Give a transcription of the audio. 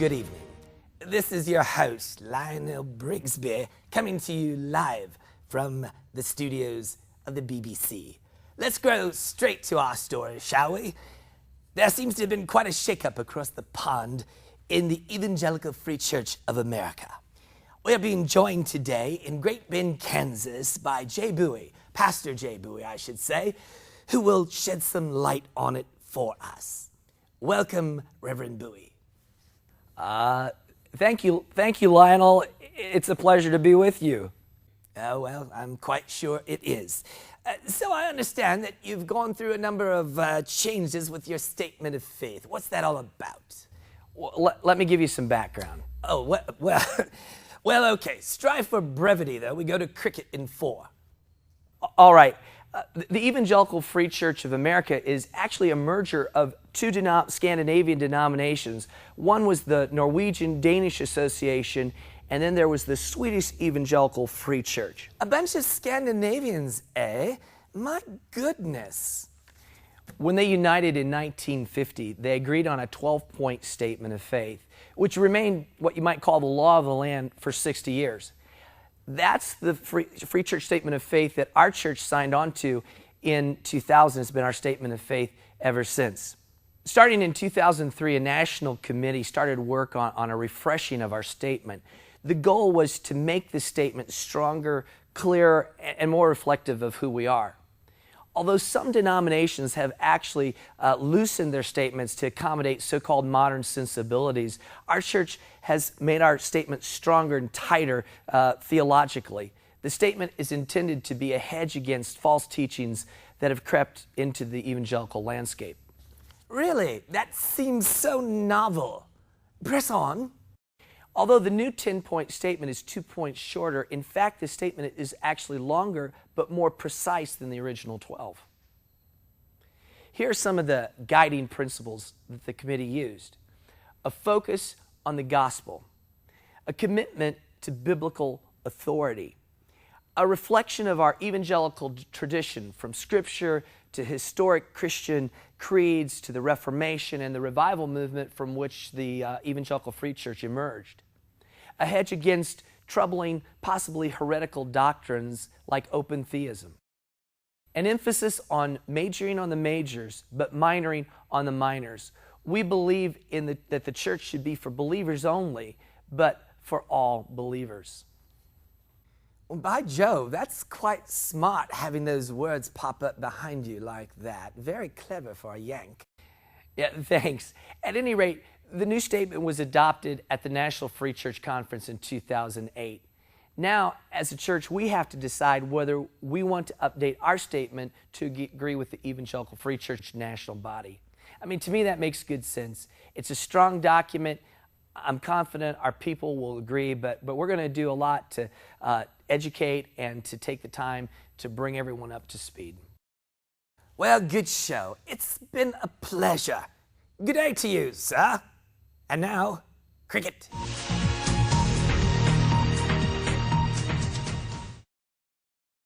good evening. This is your host, Lionel Brigsby, coming to you live from the studios of the BBC. Let's go straight to our story, shall we? There seems to have been quite a shakeup across the pond in the Evangelical Free Church of America. We are being joined today in Great Bend, Kansas by Jay Bowie, Pastor Jay Bowie, I should say, who will shed some light on it for us. Welcome, Reverend Bowie. Thank you, Lionel. It's a pleasure to be with you. Oh, well, I'm quite sure it is. So I understand that you've gone through a number of changes with your statement of faith. What's that all about? Well, let me give you some background. Oh, well, okay. Strive for brevity, though. We go to cricket in 4. All right. The Evangelical Free Church of America is actually a merger of two Scandinavian denominations. One was the Norwegian-Danish Association, and then there was the Swedish Evangelical Free Church. A bunch of Scandinavians, eh? My goodness. When they united in 1950, they agreed on a 12-point statement of faith, which remained what you might call the law of the land for 60 years. That's the Free Church Statement of Faith that our church signed on to in 2000. It's been our statement of faith ever since. Starting in 2003, a national committee started work on a refreshing of our statement. The goal was to make the statement stronger, clearer, and more reflective of who we are. Although some denominations have actually loosened their statements to accommodate so-called modern sensibilities, our church has made our statement stronger and tighter theologically. The statement is intended to be a hedge against false teachings that have crept into the evangelical landscape. Really? That seems so novel. Press on. Although the new 10-point statement is 2 points shorter, in fact, the statement is actually longer but more precise than the original 12. Here are some of the guiding principles that the committee used. A focus on the gospel, a commitment to biblical authority, a reflection of our evangelical tradition from Scripture to historic Christian creeds to the Reformation and the revival movement from which the Evangelical Free Church emerged. A hedge against troubling, possibly heretical doctrines like open theism. An emphasis on majoring on the majors, but minoring on the minors. We believe that the church should be for believers only, but for all believers. Well, by Jove, that's quite smart having those words pop up behind you like that. Very clever for a Yank. Yeah, thanks. At any rate, the new statement was adopted at the National Free Church Conference in 2008. Now, as a church, we have to decide whether we want to update our statement to agree with the Evangelical Free Church national body. I mean, to me, that makes good sense. It's a strong document. I'm confident our people will agree, but we're going to do a lot to educate and to take the time to bring everyone up to speed. Well, good show. It's been a pleasure. Good day to you, sir. And now, cricket.